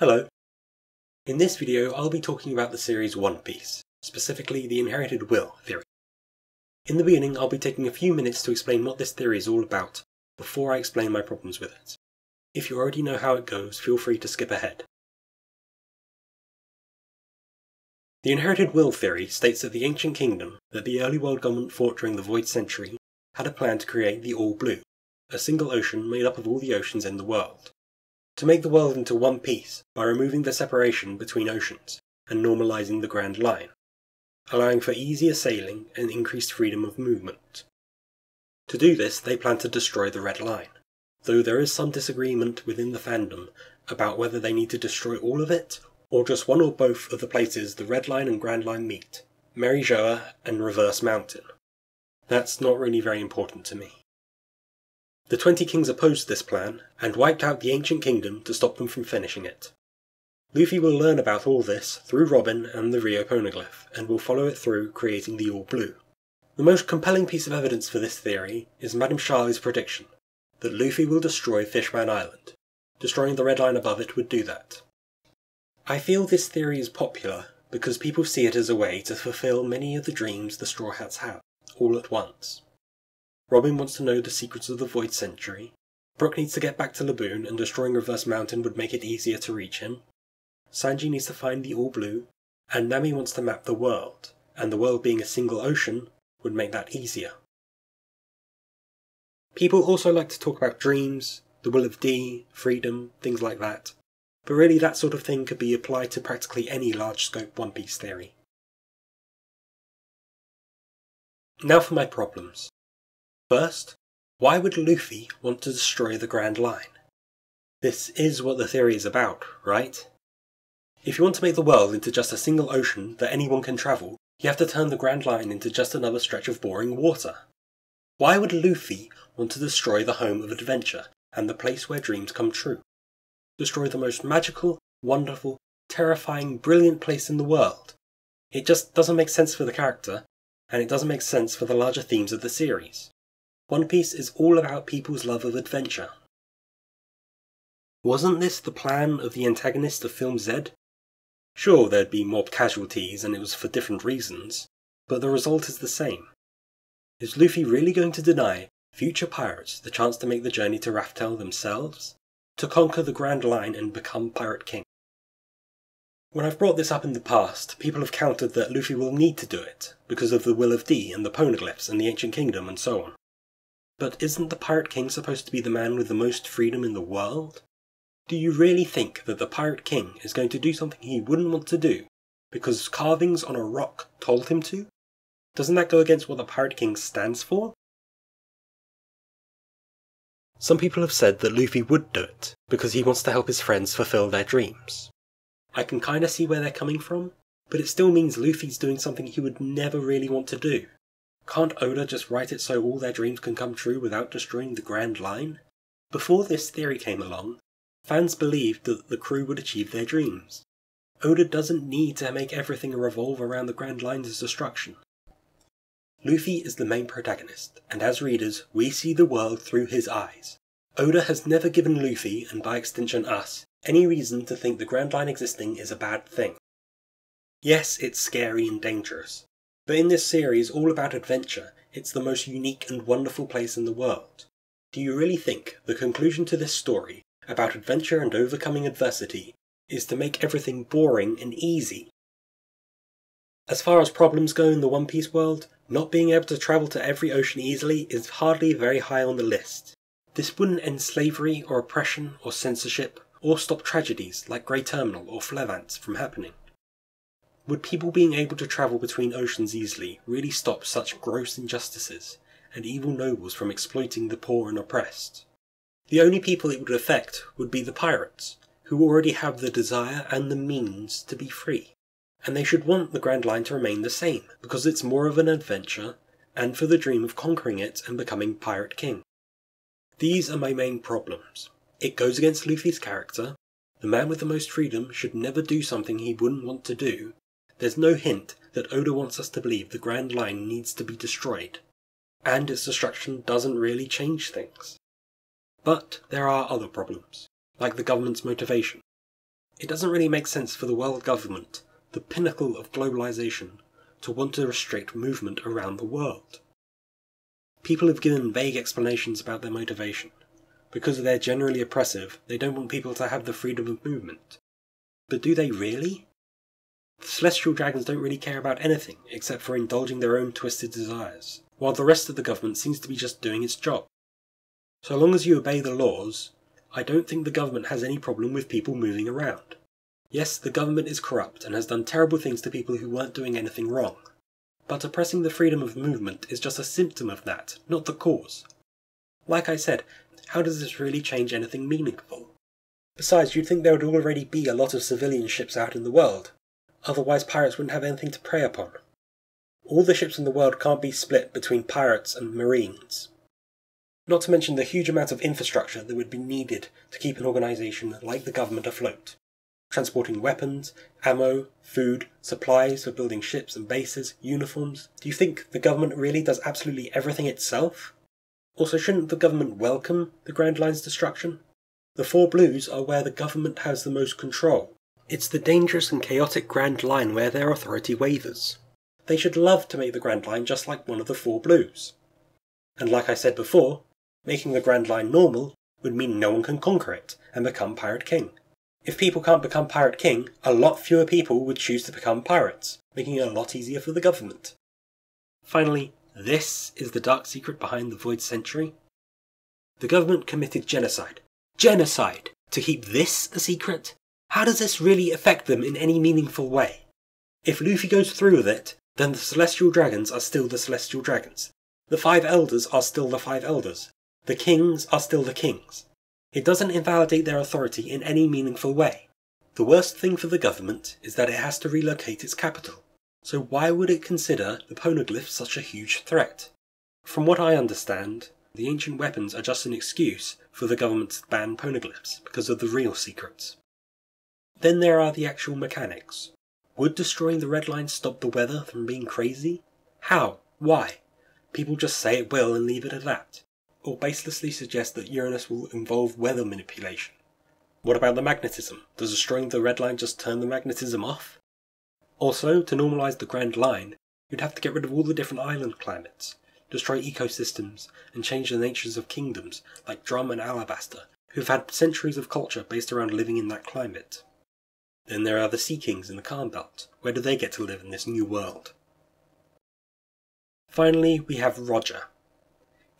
Hello. In this video I'll be talking about the series One Piece, specifically the inherited will theory. In the beginning I'll be taking a few minutes to explain what this theory is all about, before I explain my problems with it. If you already know how it goes, feel free to skip ahead. The inherited will theory states that the ancient kingdom that the early world government fought during the Void Century had a plan to create the All Blue, a single ocean made up of all the oceans in the world. To make the world into one piece by removing the separation between oceans and normalizing the Grand Line, allowing for easier sailing and increased freedom of movement. To do this, they plan to destroy the Red Line, though there is some disagreement within the fandom about whether they need to destroy all of it, or just one or both of the places the Red Line and Grand Line meet, Mary Joa and Reverse Mountain. That's not really very important to me. The 20 Kings opposed this plan, and wiped out the ancient kingdom to stop them from finishing it. Luffy will learn about all this through Robin and the Rio Poneglyph, and will follow it through, creating the All Blue. The most compelling piece of evidence for this theory is Madame Charlie's prediction, that Luffy will destroy Fishman Island. Destroying the Red Line above it would do that. I feel this theory is popular because people see it as a way to fulfill many of the dreams the Straw Hats have, all at once. Robin wants to know the secrets of the Void Century, Brook needs to get back to Laboon and destroying Reverse Mountain would make it easier to reach him, Sanji needs to find the All Blue, and Nami wants to map the world, and the world being a single ocean would make that easier. People also like to talk about dreams, the will of D, freedom, things like that, but really that sort of thing could be applied to practically any large-scope One Piece theory. Now for my problems. First, why would Luffy want to destroy the Grand Line? This is what the theory is about, right? If you want to make the world into just a single ocean that anyone can travel, you have to turn the Grand Line into just another stretch of boring water. Why would Luffy want to destroy the home of adventure and the place where dreams come true? Destroy the most magical, wonderful, terrifying, brilliant place in the world? It just doesn't make sense for the character, and it doesn't make sense for the larger themes of the series. One Piece is all about people's love of adventure. Wasn't this the plan of the antagonist of Film Z? Sure, there'd be mob casualties and it was for different reasons, but the result is the same. Is Luffy really going to deny future pirates the chance to make the journey to Raftel themselves? To conquer the Grand Line and become Pirate King? When I've brought this up in the past, people have countered that Luffy will need to do it, because of the Will of D and the Poneglyphs and the Ancient Kingdom and so on. But isn't the Pirate King supposed to be the man with the most freedom in the world? Do you really think that the Pirate King is going to do something he wouldn't want to do because carvings on a rock told him to? Doesn't that go against what the Pirate King stands for? Some people have said that Luffy would do it because he wants to help his friends fulfill their dreams. I can kinda see where they're coming from, but it still means Luffy's doing something he would never really want to do. Can't Oda just write it so all their dreams can come true without destroying the Grand Line? Before this theory came along, fans believed that the crew would achieve their dreams. Oda doesn't need to make everything revolve around the Grand Line's destruction. Luffy is the main protagonist, and as readers, we see the world through his eyes. Oda has never given Luffy, and by extension us, any reason to think the Grand Line existing is a bad thing. Yes, it's scary and dangerous, but in this series all about adventure, it's the most unique and wonderful place in the world. Do you really think the conclusion to this story, about adventure and overcoming adversity, is to make everything boring and easy? As far as problems go in the One Piece world, not being able to travel to every ocean easily is hardly very high on the list. This wouldn't end slavery or oppression or censorship, or stop tragedies like Grey Terminal or Flevance from happening. Would people being able to travel between oceans easily really stop such gross injustices, and evil nobles from exploiting the poor and oppressed? The only people it would affect would be the pirates, who already have the desire and the means to be free. And they should want the Grand Line to remain the same, because it's more of an adventure, and for the dream of conquering it and becoming Pirate King. These are my main problems. It goes against Luffy's character. The man with the most freedom should never do something he wouldn't want to do. There's no hint that Oda wants us to believe the Grand Line needs to be destroyed. And its destruction doesn't really change things. But there are other problems, like the government's motivation. It doesn't really make sense for the world government, the pinnacle of globalization, to want to restrict movement around the world. People have given vague explanations about their motivation. Because they're generally oppressive, they don't want people to have the freedom of movement. But do they really? The celestial dragons don't really care about anything except for indulging their own twisted desires, while the rest of the government seems to be just doing its job. So long as you obey the laws, I don't think the government has any problem with people moving around. Yes, the government is corrupt and has done terrible things to people who weren't doing anything wrong. But oppressing the freedom of movement is just a symptom of that, not the cause. Like I said, how does this really change anything meaningful? Besides, you'd think there would already be a lot of civilian ships out in the world. Otherwise pirates wouldn't have anything to prey upon. All the ships in the world can't be split between pirates and marines. Not to mention the huge amount of infrastructure that would be needed to keep an organisation like the government afloat. Transporting weapons, ammo, food, supplies for building ships and bases, uniforms. Do you think the government really does absolutely everything itself? Also, shouldn't the government welcome the Grand Line's destruction? The Four Blues are where the government has the most control. It's the dangerous and chaotic Grand Line where their authority wavers. They should love to make the Grand Line just like one of the Four Blues. And like I said before, making the Grand Line normal would mean no one can conquer it and become Pirate King. If people can't become Pirate King, a lot fewer people would choose to become pirates, making it a lot easier for the government. Finally, this is the dark secret behind the Void Century. The government committed genocide. Genocide! To keep this a secret? How does this really affect them in any meaningful way? If Luffy goes through with it, then the Celestial Dragons are still the Celestial Dragons. The Five Elders are still the Five Elders. The Kings are still the Kings. It doesn't invalidate their authority in any meaningful way. The worst thing for the government is that it has to relocate its capital. So why would it consider the poneglyphs such a huge threat? From what I understand, the ancient weapons are just an excuse for the government to ban poneglyphs because of the real secrets. Then there are the actual mechanics. Would destroying the Red Line stop the weather from being crazy? How? Why? People just say it will and leave it at that. Or baselessly suggest that Uranus will involve weather manipulation. What about the magnetism? Does destroying the Red Line just turn the magnetism off? Also, to normalise the Grand Line, you'd have to get rid of all the different island climates, destroy ecosystems, and change the natures of kingdoms like Drum and Alabaster, who've had centuries of culture based around living in that climate. Then there are the Sea Kings in the Calm Belt. Where do they get to live in this new world? Finally, we have Roger.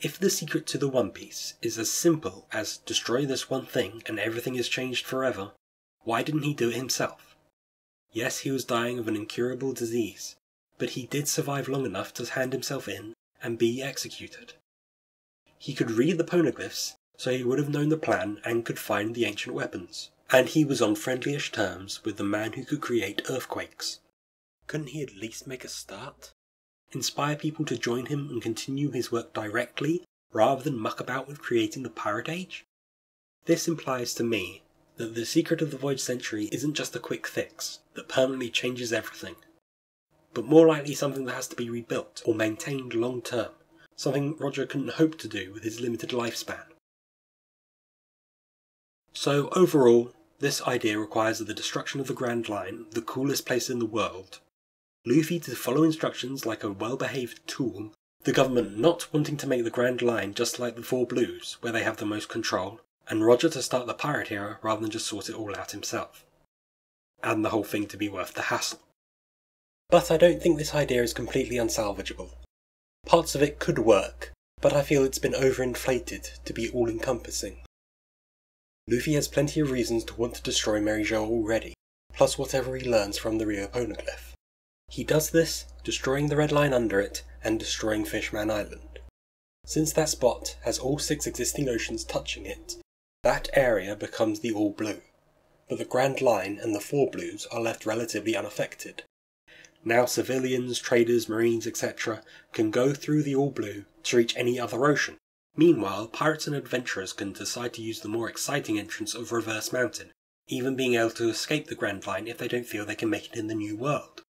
If the secret to the One Piece is as simple as destroy this one thing and everything is changed forever, why didn't he do it himself? Yes, he was dying of an incurable disease, but he did survive long enough to hand himself in and be executed. He could read the poneglyphs, so he would have known the plan and could find the ancient weapons. And he was on friendliest terms with the man who could create earthquakes. Couldn't he at least make a start? Inspire people to join him and continue his work directly, rather than muck about with creating the Pirate Age? This implies to me that the secret of the Void Century isn't just a quick fix that permanently changes everything, but more likely something that has to be rebuilt or maintained long term, something Roger couldn't hope to do with his limited lifespan. So overall, this idea requires the destruction of the Grand Line, the coolest place in the world, Luffy to follow instructions like a well-behaved tool, the government not wanting to make the Grand Line just like the Four Blues, where they have the most control, and Roger to start the pirate era rather than just sort it all out himself. And the whole thing to be worth the hassle. But I don't think this idea is completely unsalvageable. Parts of it could work, but I feel it's been overinflated to be all-encompassing. Luffy has plenty of reasons to want to destroy Mary Jo already, plus whatever he learns from the Rio Poneglyph. He does this, destroying the Red Line under it, and destroying Fishman Island. Since that spot has all 6 existing oceans touching it, that area becomes the All Blue, but the Grand Line and the Four Blues are left relatively unaffected. Now civilians, traders, marines, etc. can go through the All Blue to reach any other ocean. Meanwhile, pirates and adventurers can decide to use the more exciting entrance of Reverse Mountain, even being able to escape the Grand Line if they don't feel they can make it in the new world.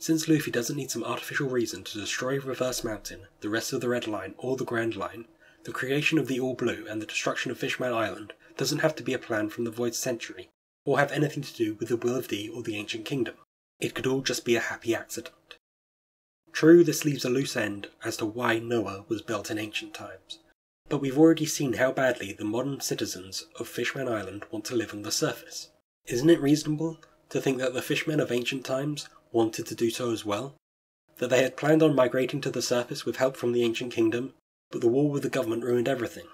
Since Luffy doesn't need some artificial reason to destroy Reverse Mountain, the rest of the Red Line, or the Grand Line, the creation of the All Blue and the destruction of Fishman Island doesn't have to be a plan from the Void Century. or have anything to do with the Will of D or the Ancient Kingdom. It could all just be a happy accident. True, this leaves a loose end as to why Noah was built in ancient times, but we've already seen how badly the modern citizens of Fishman Island want to live on the surface. Isn't it reasonable to think that the fishmen of ancient times wanted to do so as well? That they had planned on migrating to the surface with help from the Ancient Kingdom, but the war with the government ruined everything.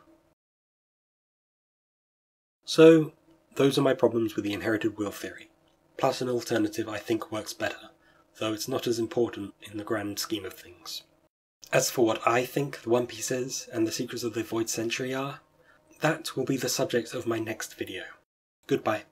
So, those are my problems with the inherited will theory, plus an alternative I think works better, though it's not as important in the grand scheme of things. As for what I think the One Piece is and the secrets of the Void Century are, that will be the subject of my next video. Goodbye.